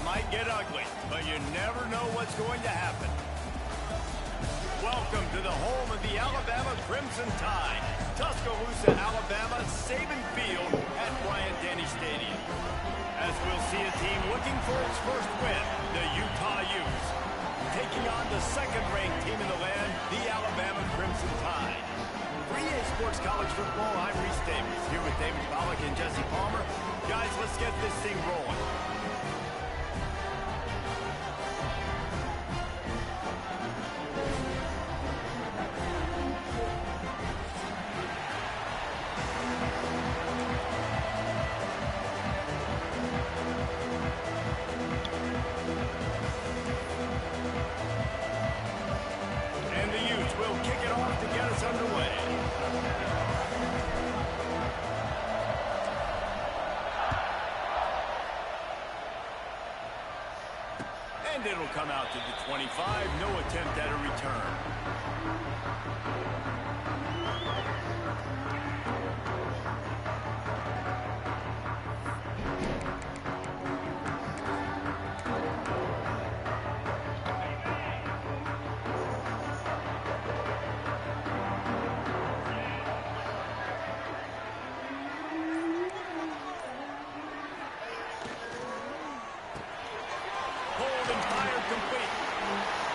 might get ugly, but you never know what's going to happen. Welcome to the home of the Alabama Crimson Tide, Tuscaloosa, Alabama, Saban Field at Bryant-Denny Stadium. As we'll see a team looking for its first win, the Utah Utes, taking on the second-ranked team in the land, the Alabama Crimson Tide. For EA Sports College Football, I'm Reese Davis, here with David Pollack and Jesse Palmer. Guys, let's get this thing rolling. And it'll come out to the 25. No attempt at a return.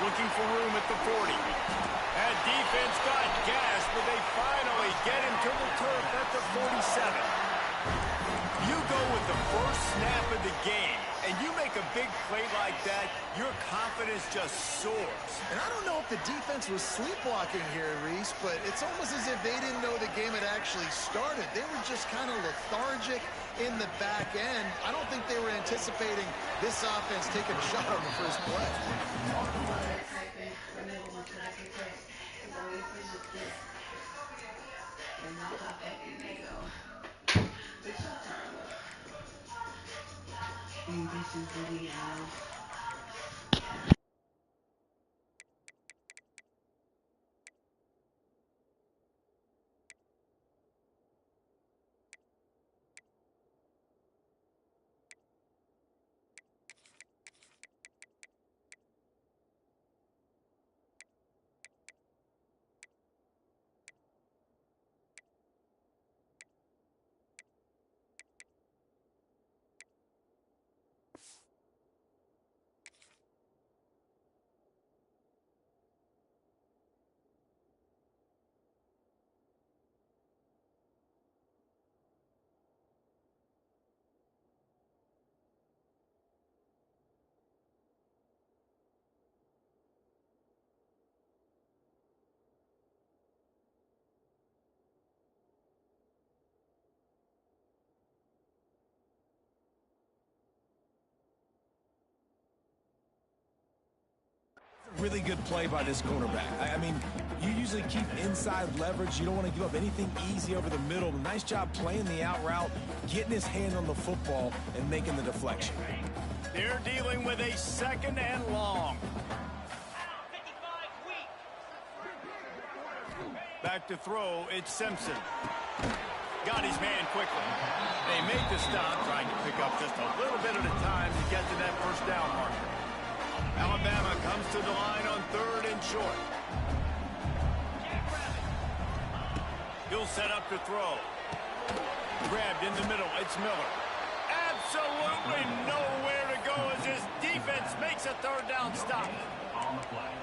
Looking for room at the 40. And defense got gas, but they finally get him to the turf at the 47. You go with the first snap of the game, and you make a big play like that, your confidence just soars. And I don't know if the defense was sleepwalking here, Reese, but it's almost as if they didn't know the game had actually started. They were just kind of lethargic in the back end. I don't think they were anticipating this offense taking a shot on the first play. Really good play by this cornerback. I mean, you usually keep inside leverage. You don't want to give up anything easy over the middle. Nice job playing the out route, getting his hand on the football, and making the deflection. They're dealing with a second and long. Back to throw, it's Simpson. Got his man quickly. They make the stop, trying to pick up just a little bit at a time to get to that first down marker. Alabama comes to the line on 3rd and short. He'll set up to throw. Grabbed in the middle, it's Miller. Absolutely nowhere to go as his defense makes a 3rd down stop.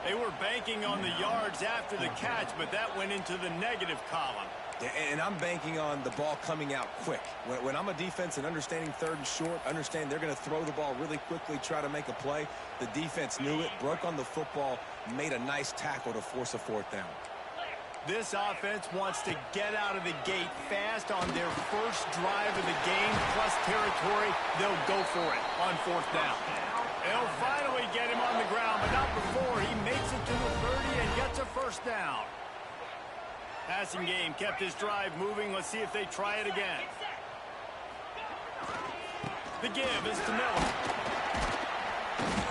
They were banking on the yards after the catch, but that went into the negative column. And I'm banking on the ball coming out quick. When I'm a defense and understanding 3rd and short, understand they're going to throw the ball really quickly, try to make a play. The defense knew it, broke on the football, made a nice tackle to force a 4th down. This offense wants to get out of the gate fast on their first drive of the game, plus territory. They'll go for it on 4th down. They'll finally get him on the ground, but not before he makes it to the 30 and gets a 1st down. Passing game kept his drive moving. Let's see if they try it again. The give is to Miller.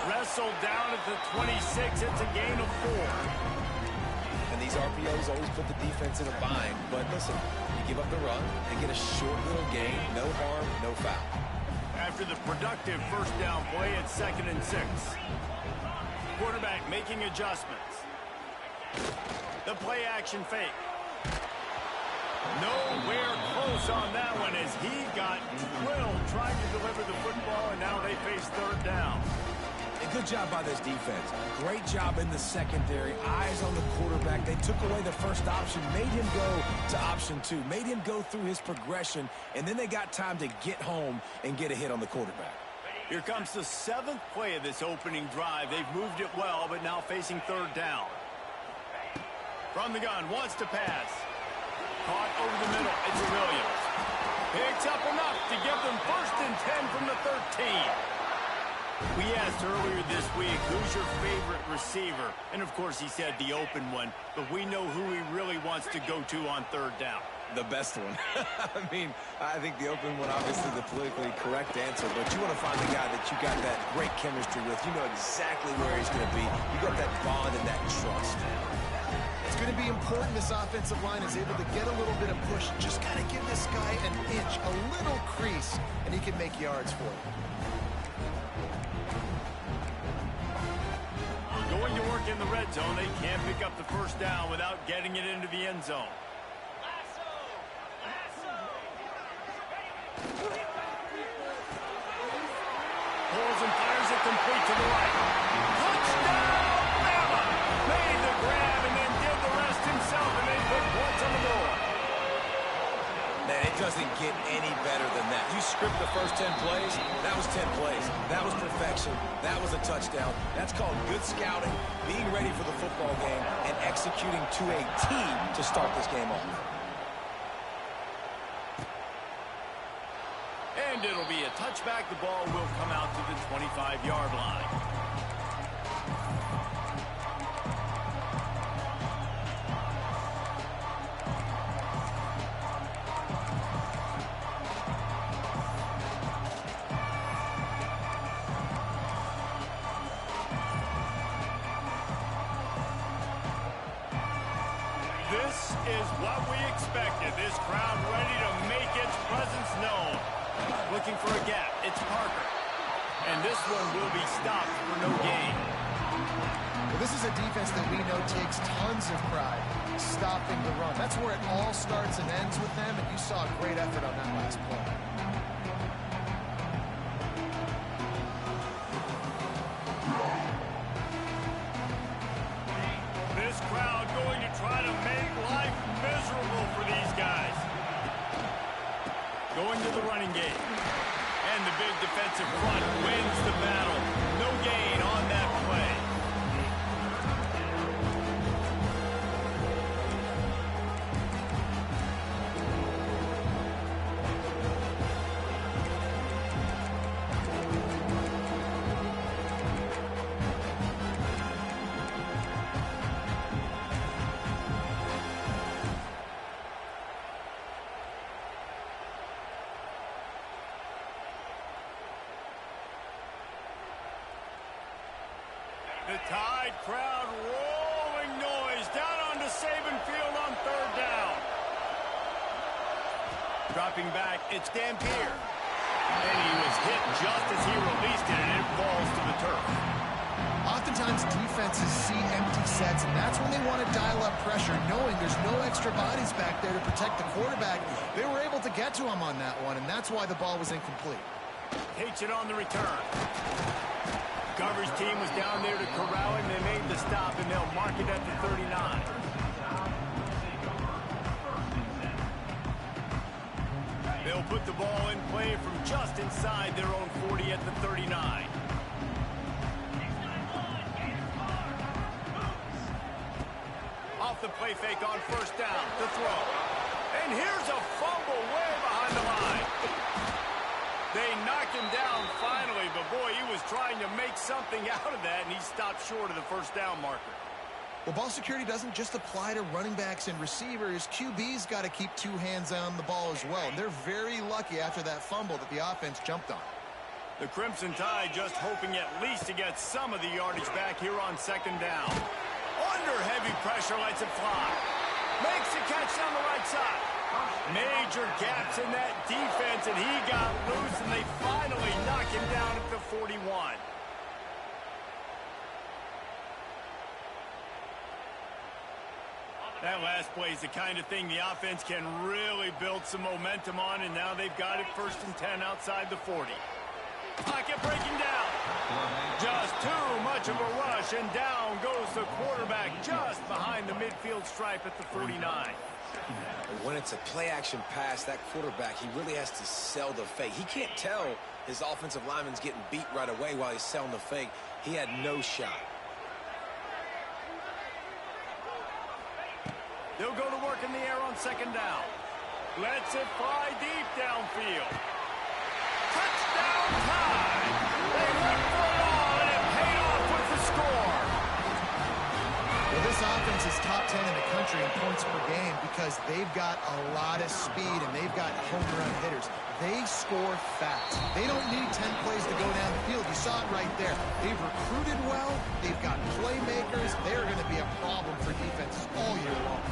Wrestled down at the 26. It's a gain of 4. And these RPOs always put the defense in a bind. But listen, you give up the run and get a short little gain. No harm, no foul. after the productive first down play at 2nd and 6. Quarterback making adjustments. The play action fake. Nowhere close on that one as he got drilled trying to deliver the football, and now they face 3rd down. A good job by this defense. Great job in the secondary. Eyes on the quarterback. They took away the first option, made him go to option 2, made him go through his progression, and then they got time to get home and get a hit on the quarterback. Here comes the 7th play of this opening drive. They've moved it well, but now facing 3rd down. From the gun, wants to pass. Caught over the middle. It's Williams. Picks up enough to give them 1st and 10 from the 13. We asked earlier this week, who's your favorite receiver? And, of course, he said the open one. But we know who he really wants to go to on 3rd down. The best one. I mean, I think the open one, obviously the politically correct answer, but you want to find the guy that you got that great chemistry with. You know exactly where he's going to be. You got that bond and that trust. It's going to be important this offensive line is able to get a little bit of push. Just got to give this guy an inch, a little crease, and he can make yards for you. Going to work in the red zone. They can't pick up the first down without getting it into the end zone. Pulls and fires it complete to the right. Touchdown, Bama! Made the grab and then did the rest himself, and they put points on the board. Man, it doesn't get any better than that. You script the first 10 plays, that was 10 plays. That was perfection. That was a touchdown. That's called good scouting, being ready for the football game, and executing to a team to start this game off. And it'll be a touchback. The ball will come out to the 25-yard line. This is what we expected. This crowd ready to make its presence known. Looking for a gap. It's Parker. And this one will be stopped for no gain. Well, this is a defense that we know takes tons of pride stopping the run. That's where it all starts and ends with them, and you saw a great effort on that last play. This crowd going to try to make life miserable for these guys. Going to the running game. And the big defensive front wins the battle. No gain on that play. The Tide crowd rolling noise down onto Saban Field on 3rd down. Dropping back, it's Dampier. And he was hit just as he released it, and it falls to the turf. Oftentimes, defenses see empty sets, and that's when they want to dial up pressure, knowing there's no extra bodies back there to protect the quarterback. They were able to get to him on that one, and that's why the ball was incomplete. Takes it on the return. Coverage team was down there to corral him. They made the stop, and they'll mark it at the 39. They'll put the ball in play from just inside their own 40 at the 39. Off the play fake on 1st down. The throw. And here's a fumble way behind the line. They knocked him down finally, but boy, he was trying to make something out of that, and he stopped short of the 1st down marker. Well, ball security doesn't just apply to running backs and receivers. QB's got to keep 2 hands on the ball as well. They're very lucky after that fumble that the offense jumped on. The Crimson Tide just hoping at least to get some of the yardage back here on 2nd down. Under heavy pressure, lets it fly. Makes the catch down the right side. Major gaps in that defense, and he got loose, and they finally knock him down at the 41. That last play is the kind of thing the offense can really build some momentum on, and now they've got it 1st and 10 outside the 40. Pocket breaking down. Just too much of a rush, and down goes the quarterback just behind the midfield stripe at the 49. When it's a play-action pass, that quarterback, he really has to sell the fake. He can't tell his offensive lineman's getting beat right away while he's selling the fake. He had no shot. They'll go to work in the air on 2nd down. Lets it fly deep downfield. Touchdown time! They went for it all, and it paid off with the score. Well, this offense is top 10 in the country in points per game because they've got a lot of speed and they've got home run hitters. They score fast. They don't need 10 plays to go down the field. You saw it right there. They've recruited well. They've got playmakers. They're going to be a problem for defenses all year long.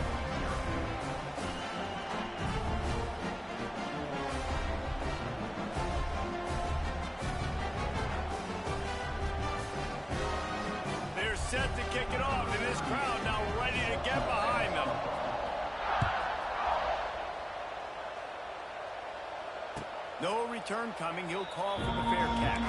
Set to kick it off, and this crowd now ready to get behind them. No return coming. He'll call for the fair catch.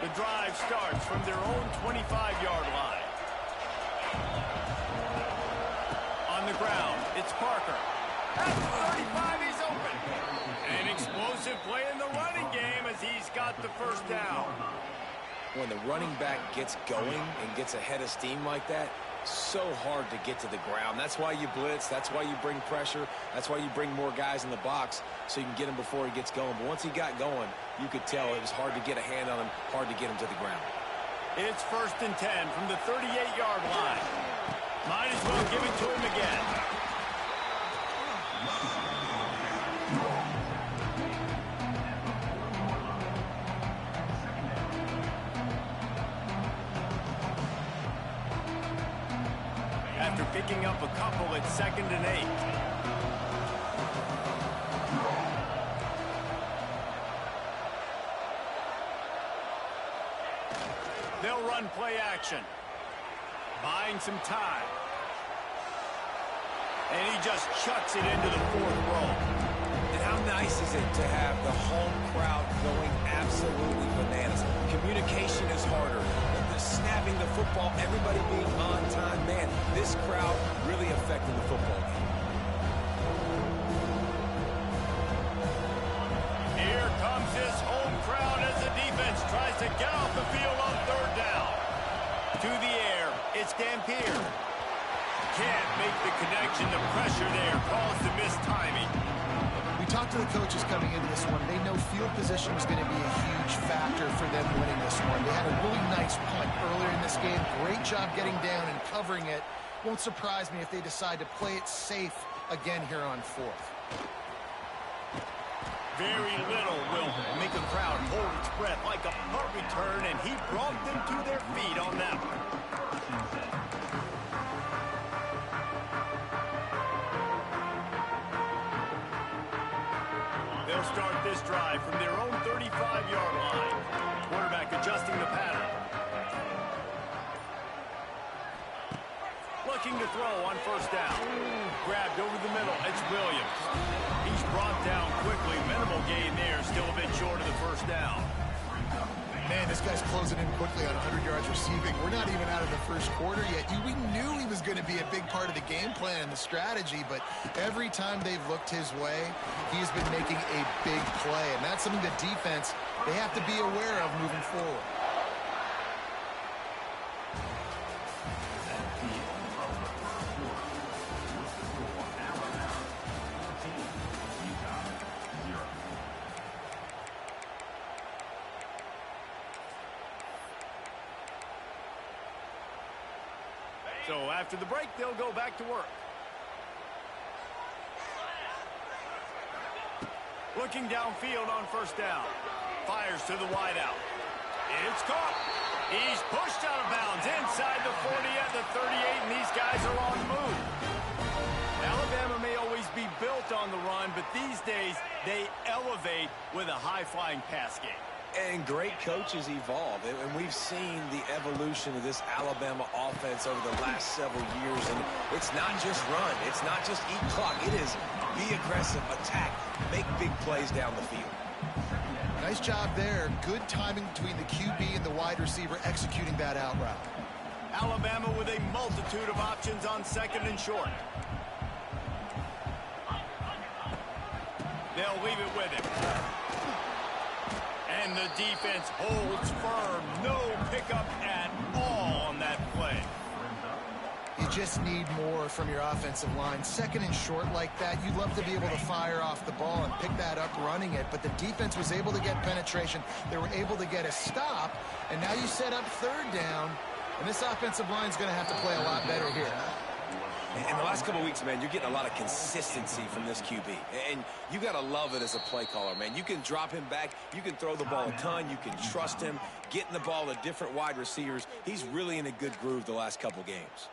The drive starts from their own 25-yard line. On the ground, it's Parker. At the 35, he's open. An explosive play in the running game as he's got the 1st down. When the running back gets going and gets ahead of steam like that, so hard to get to the ground. That's why you blitz. That's why you bring pressure. That's why you bring more guys in the box so you can get him before he gets going. But once he got going, you could tell it was hard to get a hand on him, hard to get him to the ground. It's 1st and 10 from the 38-yard line. Might as well give it to him again. After picking up a couple, it's 2nd and 8. They'll run play action. Buying some time. And he just chucks it into the 4th row. And how nice is it to have the home crowd going absolutely bananas? Communication is harder. The snapping the football, everybody being on time. Man, this crowd really affected the football game. Here comes this home crowd as the defense tries to get off the field on 3rd down. To the air, it's Dampier. Can't make the connection. The pressure there caused the missed timing. We talked to the coaches coming into this one. They know field position was going to be a huge factor for them winning this one. They had a really nice punt earlier in this game. Great job getting down and covering it. Won't surprise me if they decide to play it safe again here on 4th. Very little will make a crowd hold its breath like a punt return, and he brought them to their feet on that one. They'll start this drive from their own 35-yard line. Quarterback adjusting the pattern. Looking to throw on 1st down. Grabbed over the middle. It's Williams. He's brought down quickly. Minimal gain there. Still a bit short of the 1st down. Man, this guy's closing in quickly on 100 yards receiving. We're not even out of the 1st quarter yet. We knew he was going to be a big part of the game plan and the strategy, but every time they've looked his way, he's been making a big play, and that's something the defense, they have to be aware of moving forward. So after the break, they'll go back to work. Looking downfield on first down. Fires to the wideout. It's caught. He's pushed out of bounds inside the 40 at the 38, and these guys are on the move. Alabama may always be built on the run, but these days they elevate with a high-flying pass game. And great coaches evolve, and we've seen the evolution of this Alabama offense over the last several years, and it's not just run, it's not just eat clock, it is be aggressive, attack, make big plays down the field. Nice job there. Good timing between the QB and the wide receiver executing that out route. Alabama with a multitude of options on second and short. They'll leave it with him. And the defense holds firm. No pickup at all on that play. You just need more from your offensive line. Second and short like that, you'd love to be able to fire off the ball and pick that up running it, but the defense was able to get penetration. They were able to get a stop, and now you set up third down, and this offensive line is going to have to play a lot better here. In the last couple of weeks, man, you're getting a lot of consistency from this QB. And you got to love it as a play caller, man. You can drop him back. You can throw the ball a ton. You can trust him. Getting the ball to different wide receivers. He's really in a good groove the last couple games.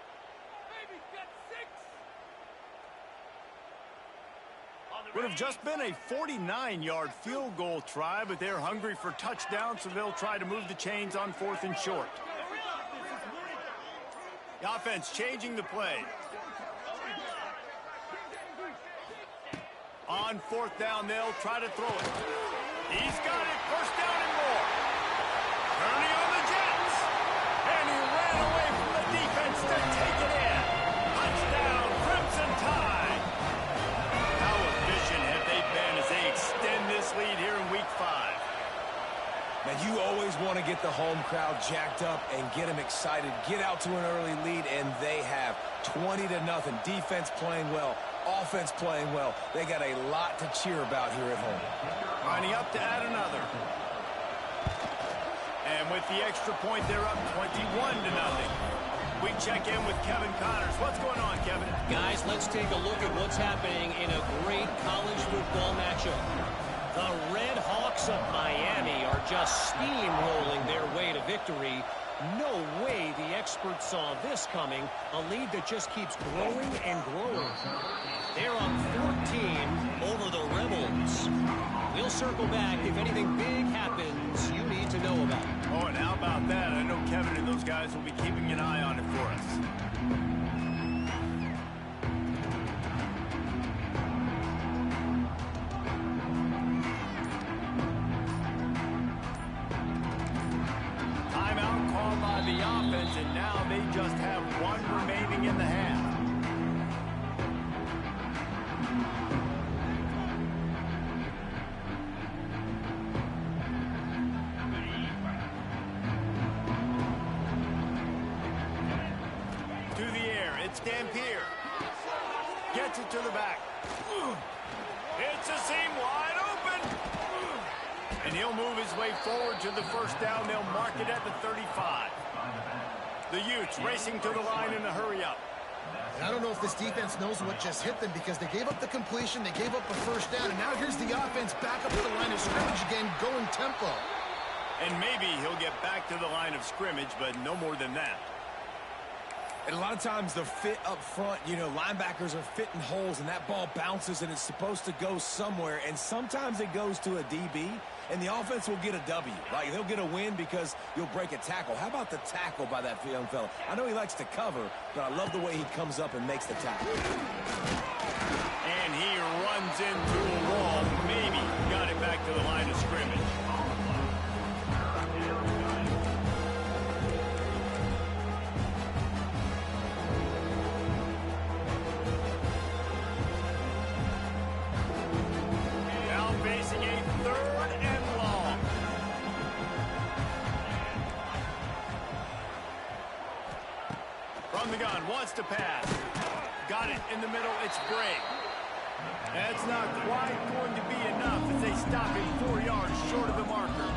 Would have just been a 49-yard field goal try, but they're hungry for touchdowns, so they'll try to move the chains on fourth and short. The offense changing the play. On fourth down, they'll try to throw it. He's got it. First down and more. Kearney on the Jets. And he ran away from the defense to take it in. Touchdown, Crimson Tide. How efficient have they been as they extend this lead here in Week 5? Man, you always want to get the home crowd jacked up and get them excited. Get out to an early lead, and they have 20-0. Defense playing well. Offense playing well. They got a lot to cheer about here at home. Lining up to add another. And with the extra point, they're up 21-0. We check in with Kevin Connors. What's going on, Kevin? Guys, let's take a look at what's happening in a great college football matchup. The Red Hawks of Miami are just steamrolling their way to victory. No way the experts saw this coming. A lead that just keeps growing and growing. They're up 14 over the Rebels. We'll circle back if anything big happens you need to know about. Oh, and how about that? I know Kevin and those guys will be keeping an eye on it for us. Timeout called by the offense, and now they just have one remaining in the half. Dampier gets it to the back. It's a seam wide open. And he'll move his way forward to the first down. They'll mark it at the 35. The Utes racing to the line in a hurry up. And I don't know if this defense knows what just hit them because they gave up the completion, they gave up a first down, and now here's the offense back up to the line of scrimmage again, going tempo. And maybe he'll get back to the line of scrimmage, but no more than that. And a lot of times the fit up front, you know, linebackers are fitting holes and that ball bounces and it's supposed to go somewhere. And sometimes it goes to a DB and the offense will get a W. Like they'll get a win because you'll break a tackle. How about the tackle by that young fella? I know he likes to cover, but I love the way he comes up and makes the tackle. And he runs into a wall. Maybe got it back to the line of scrimmage. Wants to pass. Got it in the middle. It's Gray. That's not quite going to be enough as they stop him 4 yards short of the marker.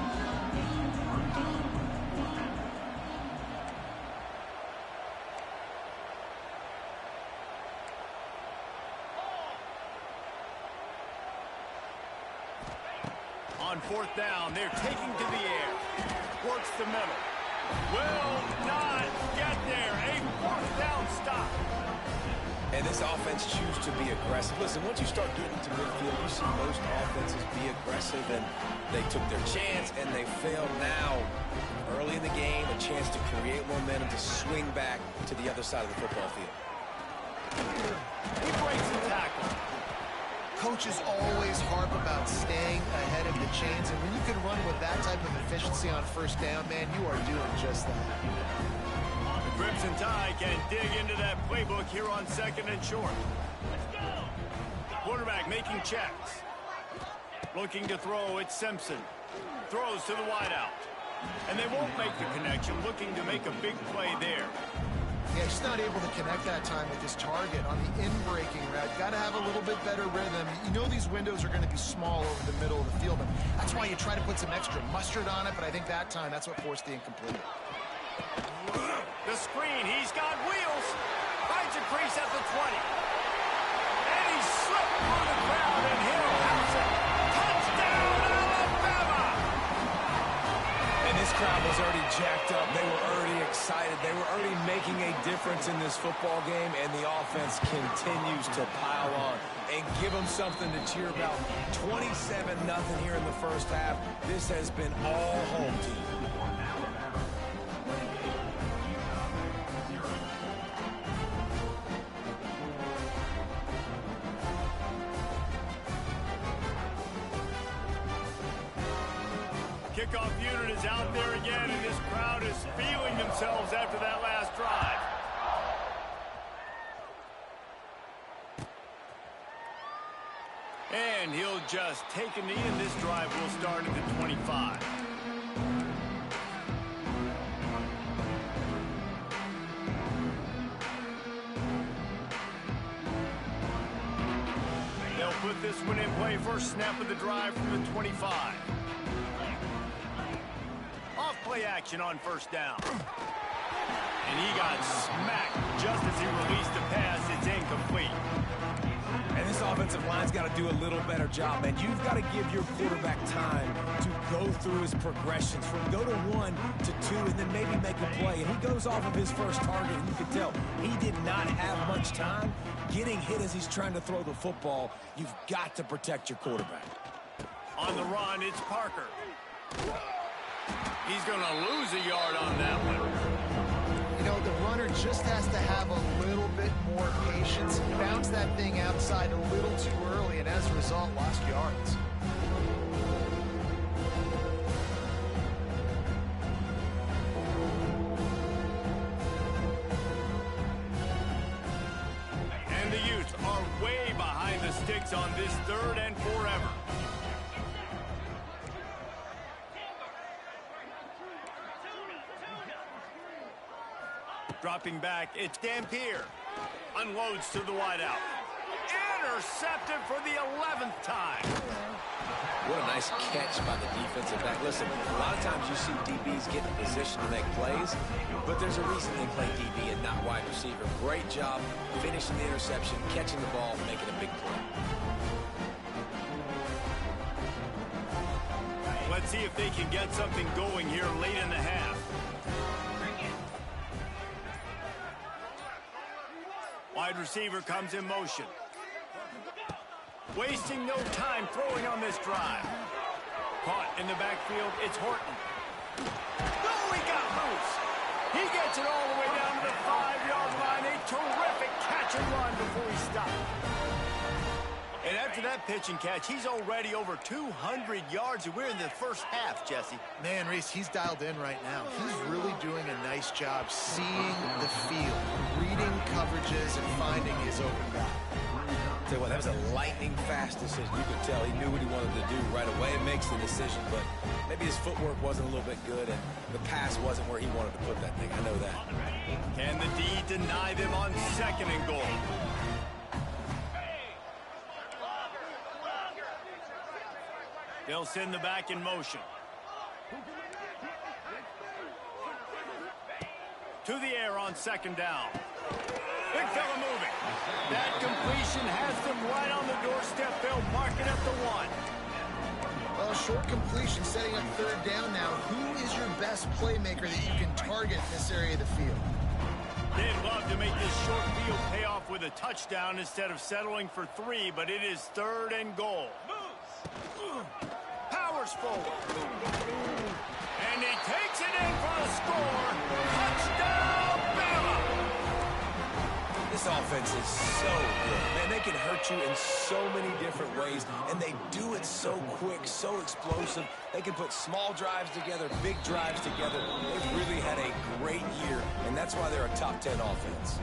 On fourth down, they're taking to the air. Works the middle. Will not get there. A fourth down stop. And this offense chooses to be aggressive. Listen, once you start getting to midfield, you see most offenses be aggressive, and they took their chance, and they failed. Now, early in the game, a chance to create momentum to swing back to the other side of the football field. He breaks the tackle. Coaches always harp about staying ahead of the chains, and when you can run with that type of efficiency on first down, man, you are doing just that. The Crimson Tide can dig into that playbook here on second and short. Quarterback making checks. Looking to throw, it's Simpson. Throws to the wideout. And they won't make the connection, looking to make a big play there. Yeah, he's not able to connect that time with his target on the in-breaking route. Got to have a little bit better rhythm. You know these windows are going to be small over the middle of the field, and that's why you try to put some extra mustard on it, but I think that time that's what forced the incomplete. The screen, he's got wheels. Finds a crease at the 20. And he slipped through the crowd, and he'll house it. Touchdown, Alabama! And this crowd was already jacked up. They were already excited. They were already making a difference in this football game, and the offense continues to pile on and give them something to cheer about. 27-0 here in the first half. This has been all home team. Kickoff unit is out there again, and this crowd is feeling themselves after that last drive. And he'll just take a knee, and this drive will start at the 25. They'll put this one in play. First snap of the drive from the 25. Off-play action on first down. And he got smacked just as he released the pass. It's incomplete. And this offensive line's got to do a little better job, man. You've got to give your quarterback time to go through his progressions from go to 1 to 2 and then maybe make a play. And he goes off of his first target, and you can tell he did not have much time getting hit as he's trying to throw the football. You've got to protect your quarterback. On the run, it's Parker. He's going to lose a yard on that one. You know, the runner just has to have a little bit more patience. He bounced that thing outside a little too early, and as a result, lost yards. And the Utes are way behind the sticks on this third and forever. Dropping back, it's Dampier. Unloads to the wideout. Intercepted for the 11th time. What a nice catch by the defensive back. Listen, a lot of times you see DBs get in position to make plays, but there's a reason they play DB and not wide receiver. Great job finishing the interception, catching the ball, making a big play. Let's see if they can get something going here late in the half. Wide receiver comes in motion. Wasting no time throwing on this drive. Caught in the backfield, it's Horton. Oh, he got loose. He gets it all the way down to the 5-yard line. A terrific catch and run before he stopped. And after that pitch and catch, he's already over 200 yards, and we're in the first half, Jesse. Man, Reese, he's dialed in right now. He's really doing a nice job seeing the field, reading coverages, and finding his open guy. Tell you what, that was a lightning-fast decision. You could tell he knew what he wanted to do right away and makes the decision, but maybe his footwork wasn't a little bit good, and the pass wasn't where he wanted to put that thing. I know that. Can the D deny them on second and goal? They'll send the back in motion. To the air on second down. Big fella moving. That completion has them right on the doorstep. They'll mark it at the 1. Well, short completion setting up third down now. Who is your best playmaker that you can target in this area of the field? They'd love to make this short field pay off with a touchdown instead of settling for 3, but it is 3rd and goal. Powers forward. And he takes it in for a score. Touchdown, Bama! This offense is so good. Man, they can hurt you in so many different ways, and they do it so quick, so explosive. They can put small drives together, big drives together. They've really had a great year, and that's why they're a top 10 offense.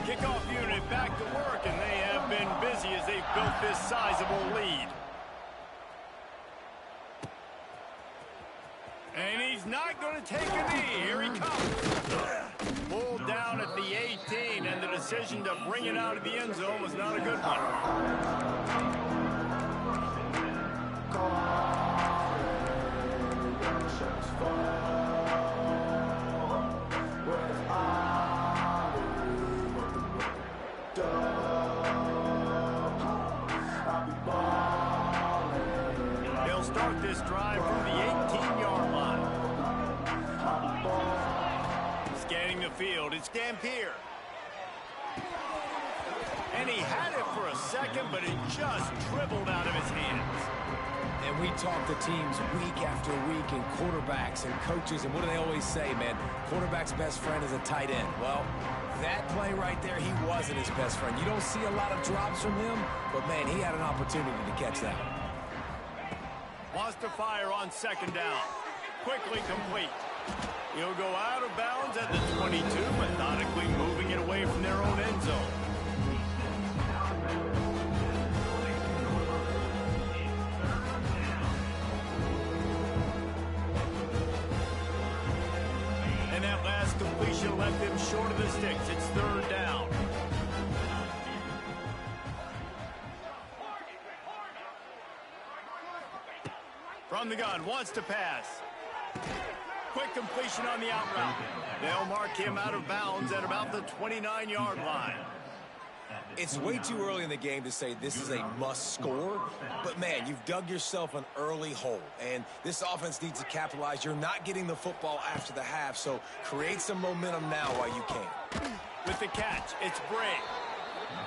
Kickoff unit back to work, and they have been busy as they've built this sizable lead. And he's not going to take a knee. Here he comes. Pulled down at the 18, and the decision to bring it out of the end zone was not a good one. They'll start this drive from the 18-yard line. Scanning the field, it's Dampier. And he had it for a second, but it just dribbled out of his hands. And we talk to teams week after week, and quarterbacks and coaches, and what do they always say, man? Quarterback's best friend is a tight end. Well, that play right there, he wasn't his best friend. You don't see a lot of drops from him, but, man, he had an opportunity to catch that. Wants to fire on 2nd down. Quickly complete. He'll go out of bounds at the 22, methodically moving it away from their own end zone. And that last completion left him short of the sticks. It's 3rd down. From the gun, wants to pass. Quick completion on the out route. They'll mark him out of bounds at about the 29-yard line. It's way too early in the game to say this is a must score, but, man, you've dug yourself an early hole, and this offense needs to capitalize. You're not getting the football after the half, so create some momentum now while you can. With the catch, it's Bray.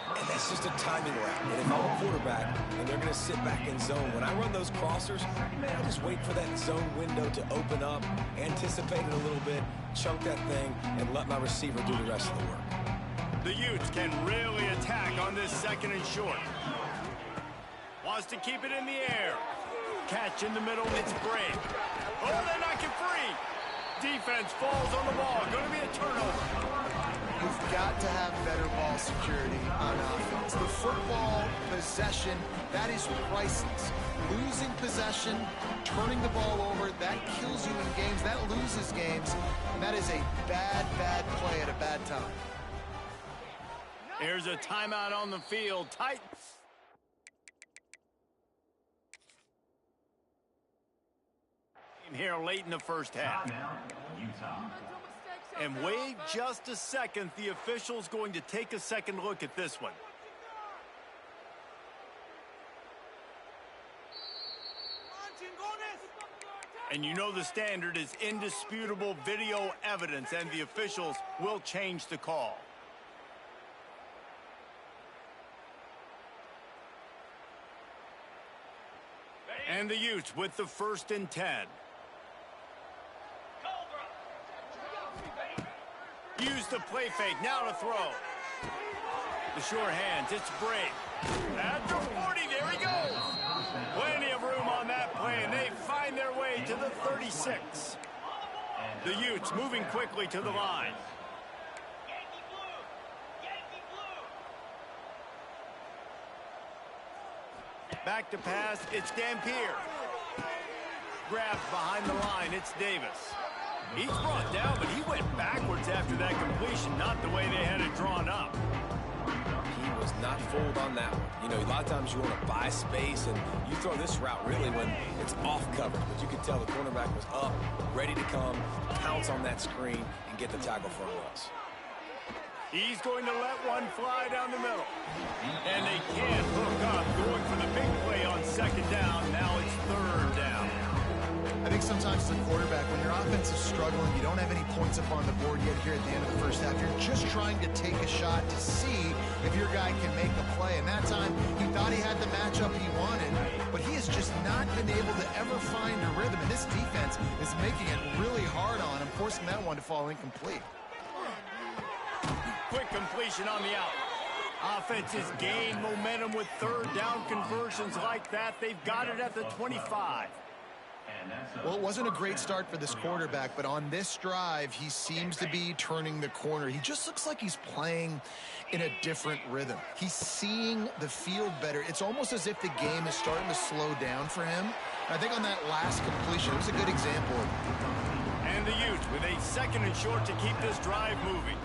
And that's just a timing route. And if I'm a quarterback and they're going to sit back in zone, when I run those crossers, man, I just wait for that zone window to open up, anticipate it a little bit, chunk that thing, and let my receiver do the rest of the work. The Utes can really attack on this 2nd and short. Wants to keep it in the air. Catch in the middle, it's Bray. Oh, they knock it free. Defense falls on the ball. Going to be a turnover. You've got to have better ball security on offense. The football possession, that is priceless. Losing possession, turning the ball over, that kills you in games. That loses games. And that is a bad, bad play at a bad time. Here's a timeout on the field. Tight. Here late in the first half. And wait just a second. The official's going to take a second look at this one. And you know the standard is indisputable video evidence, and the officials will change the call. And the Utes with the 1st and 10. Use the play fake, now to throw. The short hands, it's Bray. At the 40, there he goes. Plenty of room on that play, and they find their way to the 36. The Utes moving quickly to the line. Back to pass, it's Dampier. Grabs behind the line, it's Davis. He's brought down, but he went backwards after that completion, not the way they had it drawn up. He was not fooled on that one. You know, a lot of times you want to buy space, and you throw this route really when it's off coverage. But you can tell the cornerback was up, ready to come, pounce on that screen, and get the tackle for a loss. He's going to let one fly down the middle. And they can't hook up, going for the big play on 2nd down. Now it's 3rd down. I think sometimes as a quarterback, when your offense is struggling, you don't have any points up on the board yet here at the end of the first half. You're just trying to take a shot to see if your guy can make a play. And that time, he thought he had the matchup he wanted, but he has just not been able to ever find a rhythm. And this defense is making it really hard on him, forcing that one to fall incomplete. Quick completion on the out. Offenses gain momentum with third down conversions like that. They've got it at the 25. Well, it wasn't a great start for this quarterback, but on this drive, he seems to be turning the corner. He just looks like he's playing in a different rhythm. He's seeing the field better. It's almost as if the game is starting to slow down for him. I think on that last completion, it was a good example of it. And the Utes with a 2nd and short to keep this drive moving.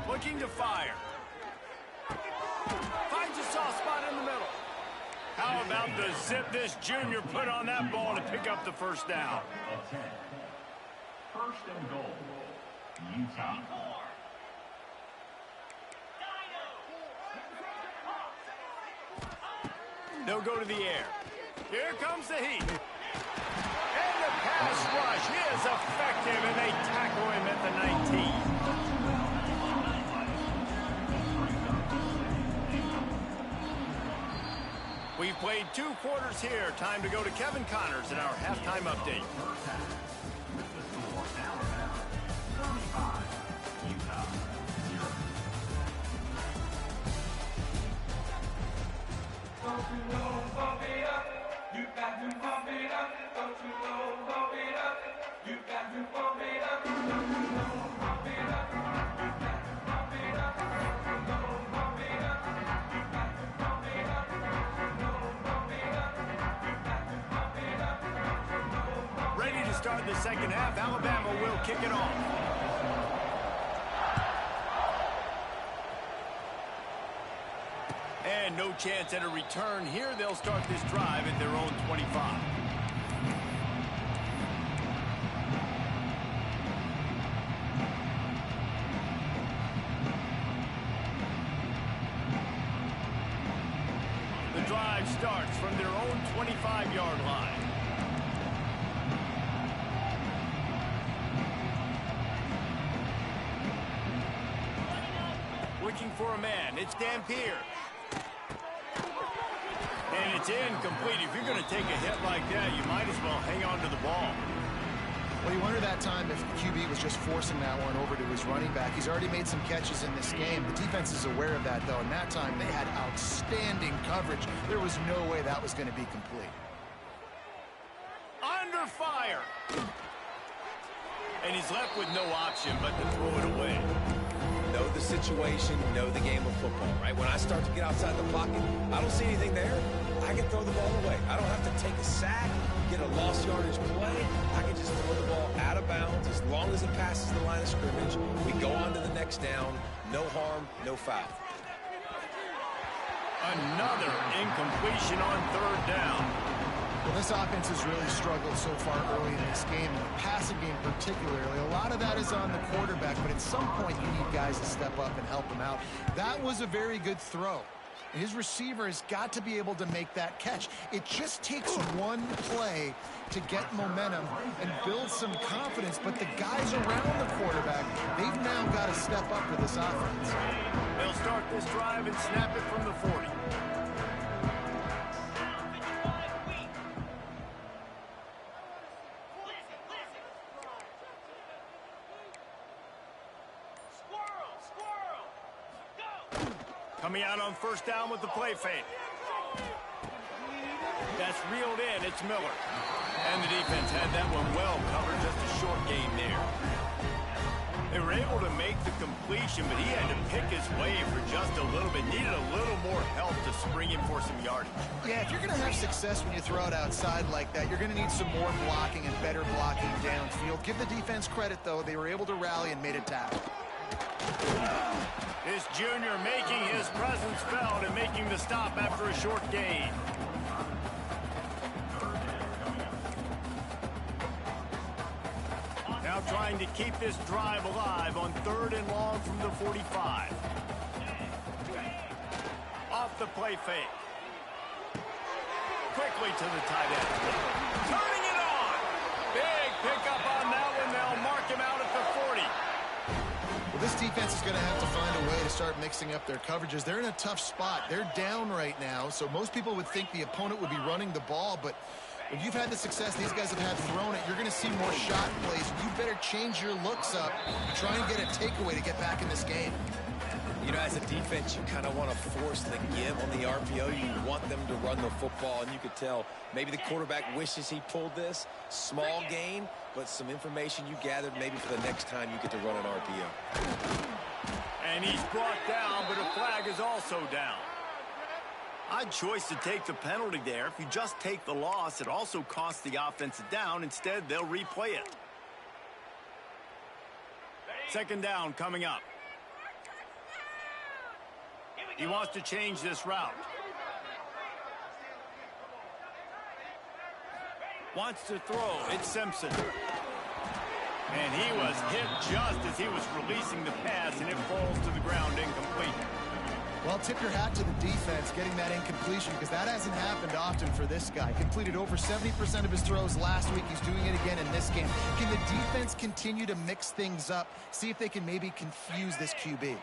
Looking to fire. Finds a soft spot in the middle. How about the zip this junior put on that ball to pick up the first down? 1st and goal, Utah. They'll go to the air. Here comes the heat. And the pass rush is effective, and they tackle him at the 19. We've played 2 quarters here. Time to go to Kevin Connors in our halftime update. Start the second half. Alabama will kick it off. And no chance at a return here. They'll start this drive at their own 25. The drive starts from their own 25-yard line. Looking for a man. It's Dampier. And it's incomplete. If you're going to take a hit like that, you might as well hang on to the ball. Well, you wonder that time if the QB was just forcing that one over to his running back. He's already made some catches in this game. The defense is aware of that, though, and that time they had outstanding coverage. There was no way that was going to be complete. Under fire. And he's left with no option but to throw it away. Know the situation, know the game of football, right? When I start to get outside the pocket, I don't see anything there. I can throw the ball away. I don't have to take a sack, get a lost yardage play. I can just throw the ball out of bounds as long as it passes the line of scrimmage. We go on to the next down. No harm, no foul. Another incompletion on 3rd down. Well, this offense has really struggled so far early in this game, and the passing game particularly. A lot of that is on the quarterback, but at some point you need guys to step up and help him out. That was a very good throw. His receiver has got to be able to make that catch. It just takes one play to get momentum and build some confidence, but the guys around the quarterback, they've now got to step up for this offense. They'll start this drive and snap it from the 40. Coming out on 1st down with the play fake. That's reeled in. It's Miller. And the defense had that one well covered. Just a short gain there. They were able to make the completion, but he had to pick his way for just a little bit. Needed a little more help to spring him for some yardage. Yeah, if you're going to have success when you throw it outside like that, you're going to need some more blocking and better blocking downfield. Give the defense credit, though. They were able to rally and made a tackle. This junior making his presence felt and making the stop after a short gain. Now trying to keep this drive alive on 3rd and long from the 45. Off the play fake. quickly to the tight end. Turning it on. Big pickup on that one. They'll mark him out at the 40. Well, this defense is going to have to find a way to start mixing up their coverages. They're in a tough spot. They're down right now, so most people would think the opponent would be running the ball, but when you've had the success these guys have had throwing it, you're going to see more shot plays. You better change your looks up and try and get a takeaway to get back in this game. You know, as a defense, you kind of want to force the give on the RPO. You want them to run the football, and you could tell maybe the quarterback wishes he pulled this. Small gain, but some information you gathered maybe for the next time you get to run an RPO. And he's brought down, but a flag is also down. Odd choice to take the penalty there. If you just take the loss, it also costs the offense a down. Instead, they'll replay it. Second down coming up. He wants to change this route. Wants to throw. It's Simpson. And he was hit just as he was releasing the pass, and it falls to the ground incomplete. Well, tip your hat to the defense getting that incompletion, because that hasn't happened often for this guy. Completed over 70% of his throws last week. He's doing it again in this game. Can the defense continue to mix things up? See if they can maybe confuse this QB.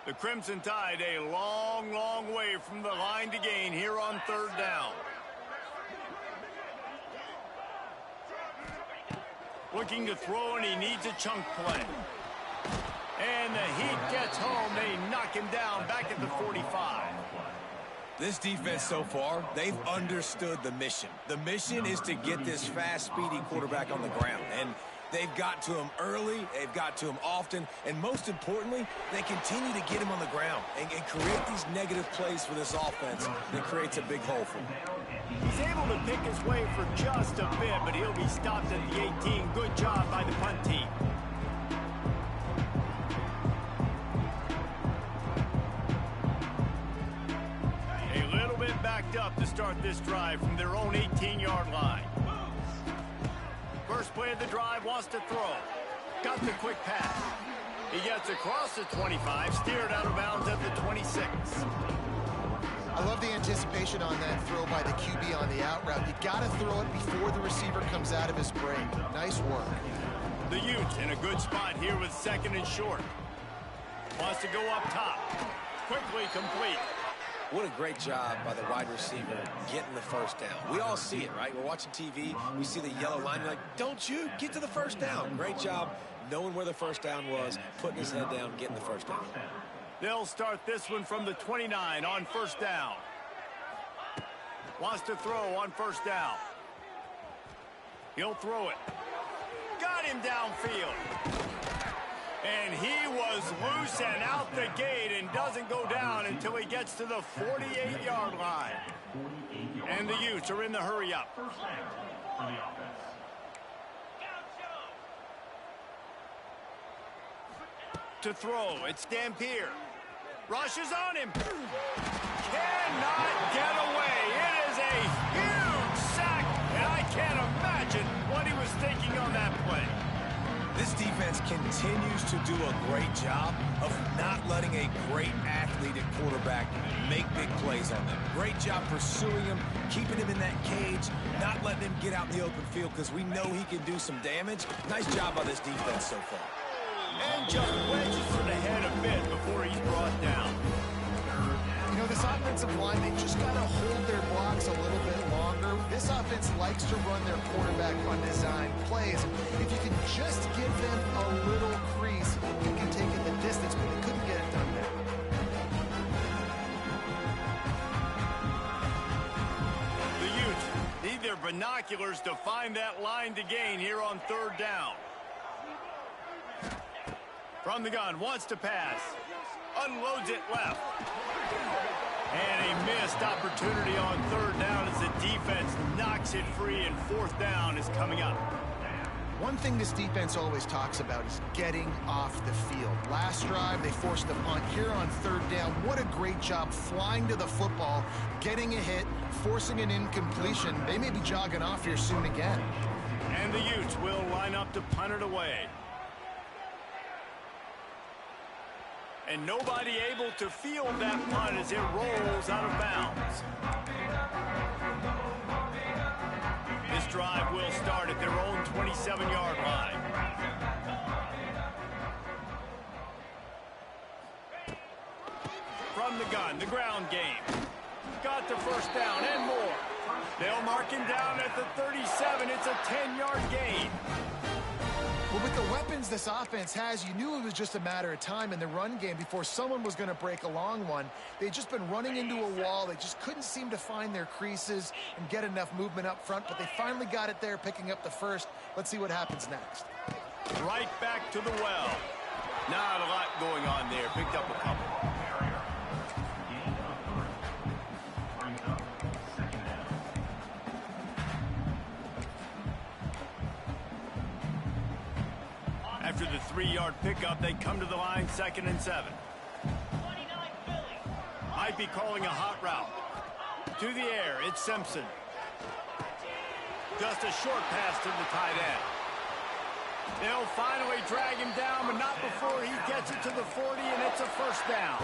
The Crimson Tide a long, long way from the line to gain here on third down. Looking to throw, and he needs a chunk play. And the Heat gets home. They knock him down back at the 45. This defense so far, they've understood the mission. The mission is to get this fast, speedy quarterback on the ground. And they've got to him early, they've got to him often, and most importantly, they continue to get him on the ground and create these negative plays for this offense that creates a big hole for him. He's able to pick his way for just a bit, but he'll be stopped at the 18. Good job by the punt team. A little bit backed up to start this drive from their own 18-yard line. First play of the drive, wants to throw. Got the quick pass. He gets across the 25, steered out of bounds at the 26. I love the anticipation on that throw by the QB on the out route. You got to throw it before the receiver comes out of his break. Nice work. The Utes in a good spot here with second and short. Wants to go up top. Quickly complete. What a great job by the wide receiver getting the first down. We all see it, right? We're watching TV. We see the yellow line. You're like, don't you get to the first down. Great job knowing where the first down was, putting his head down, getting the first down. They'll start this one from the 29 on first down. Wants to throw on first down. He'll throw it. Got him downfield. And he was loose and out the gate and doesn't go down until he gets to the 48-yard line. And the Utes are in the hurry-up. To throw, it's Dampier. Rushes on him. Cannot get away. It is a huge sack, and I can't imagine what he was thinking on that play. This defense continues to do a great job of not letting a great athlete at quarterback make big plays on them. Great job pursuing him, keeping him in that cage, not letting him get out in the open field because we know he can do some damage. Nice job by this defense so far. And just wedges to the head a bit before he's brought down. You know, this offensive line, they just got to hold their blocks a little bit longer. This offense likes to run their quarterback on design plays. If you can just give them a little crease, you can take it the distance, but they couldn't get it done there. The Utes need their binoculars to find that line to gain here on third down. From the gun, wants to pass. Unloads it left. And a missed opportunity on third down as the defense knocks it free, and fourth down is coming up. One thing this defense always talks about is getting off the field. Last drive, they forced the punt. Here on third down, what a great job flying to the football, getting a hit, forcing an incompletion. They may be jogging off here soon again. And the Utes will line up to punt it away. And nobody able to field that punt as it rolls out of bounds. drive will start at their own 27-yard line. From the gun, the ground game. Got the first down and more. They'll mark him down at the 37. It's a 10-yard gain. Well, with the weapons this offense has, you knew it was just a matter of time in the run game before someone was going to break a long one. They'd just been running into a wall. They just couldn't seem to find their creases and get enough movement up front, but they finally got it there, picking up the first. Let's see what happens next. Right back to the well. Not a lot going on there. Picked up a couple. After the 3-yard pickup, they come to the line, 2nd and 7. Might be calling a hot route. To the air, it's Simpson. Just a short pass to the tight end. They'll finally drag him down, but not before he gets it to the 40, and it's a first down.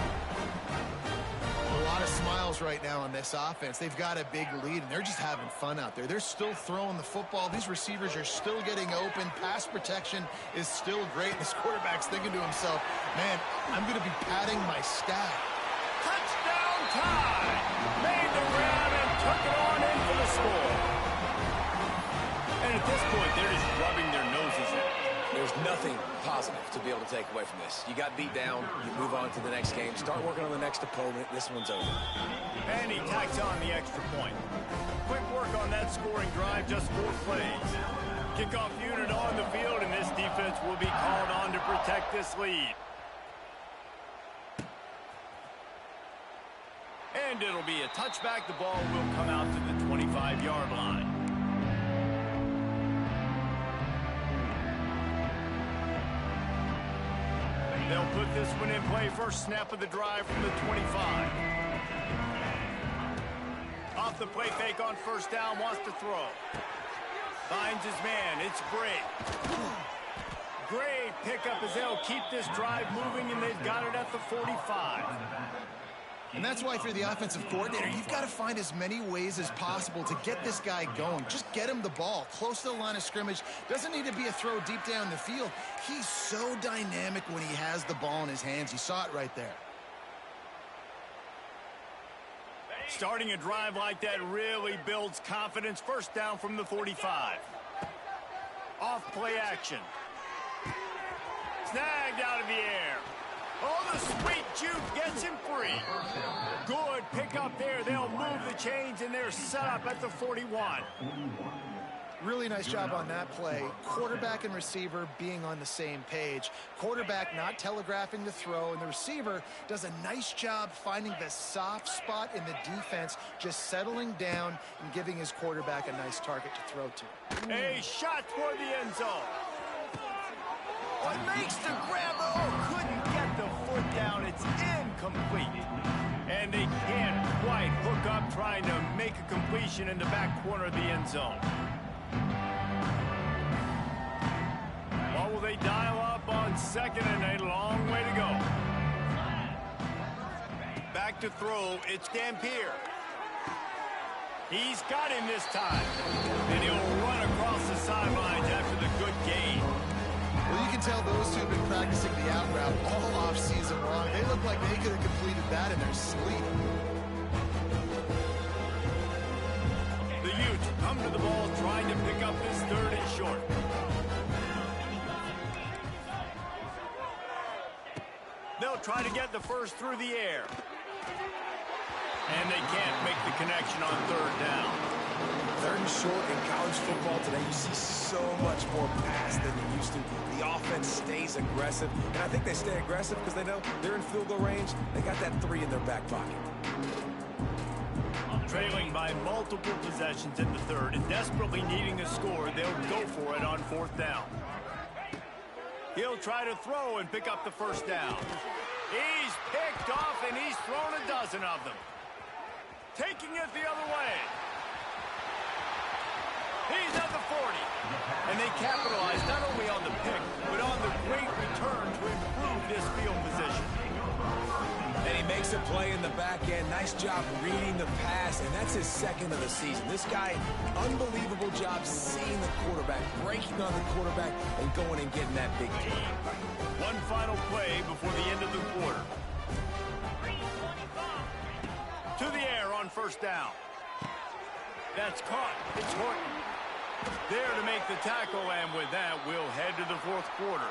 A lot of smiles right now on this offense. They've got a big lead, and they're just having fun out there. They're still throwing the football. These receivers are still getting open. Pass protection is still great. This quarterback's thinking to himself, man, I'm going to be padding my stack. Touchdown time! Made the grab and took it on in for the score. And at this point, they're just rubbing their noses in it. There's nothing positive to be able to take away from this. You got beat down, you move on to the next game, start working on the next opponent. This one's over. And he tacks on the extra point. Quick work on that scoring drive, just 4 plays. Kickoff unit on the field, and this defense will be called on to protect this lead. And it'll be a touchback. The ball will come out to the 25-yard line. They'll put this one in play. First snap of the drive from the 25. Off the play fake on first down, wants to throw. Finds his man. It's Gray. Great pickup as they'll keep this drive moving, and they've got it at the 45. And that's why, if you're the offensive coordinator, you've got to find as many ways as possible to get this guy going. Just get him the ball close to the line of scrimmage. Doesn't need to be a throw deep down the field. He's so dynamic when he has the ball in his hands. You saw it right there. Starting a drive like that really builds confidence. First down from the 45. Off play action. Snagged out of the air. Oh, the sweet juke gets him free. Good pickup there. They'll move the chains, and they're set up at the 41. Really nice job on that play. Quarterback and receiver being on the same page. Quarterback not telegraphing the throw, and the receiver does a nice job finding the soft spot in the defense, just settling down and giving his quarterback a nice target to throw to. A shot toward the end zone. What makes the grab? Oh, couldn't get the foot down. It's incomplete. And they can't quite hook up trying to make a completion in the back corner of the end zone. What will they dial up on 2nd and a long way to go? Back to throw. It's Dampier. He's got him this time. And he'll run across the sidelines after the good gain. Well, you can tell those two have been practicing the out route all off-season long. They look like they could have completed that in their sleep. The Utes come to the ball trying to pick up this 3rd and short. They'll try to get the first through the air. And they can't make the connection on 3rd down. 3rd and short in college football today, you see so much more pass than you used to. The offense stays aggressive, and I think they stay aggressive because they know they're in field goal range. They got that 3 in their back pocket. Trailing by multiple possessions in the 3rd and desperately needing a score, they'll go for it on 4th down. He'll try to throw and pick up the first down. He's picked off, and he's thrown a dozen of them. Taking it the other way. He's at the 40. And they capitalize not only on the pick, but on the great return to improve this field position. And he makes a play in the back end. Nice job reading the pass, and that's his second of the season. This guy, unbelievable job seeing the quarterback, breaking on the quarterback, and going and getting that big gain. One final play before the end of the quarter. To the air on first down. That's caught. It's Horton. There to make the tackle, and with that, we'll head to the fourth quarter.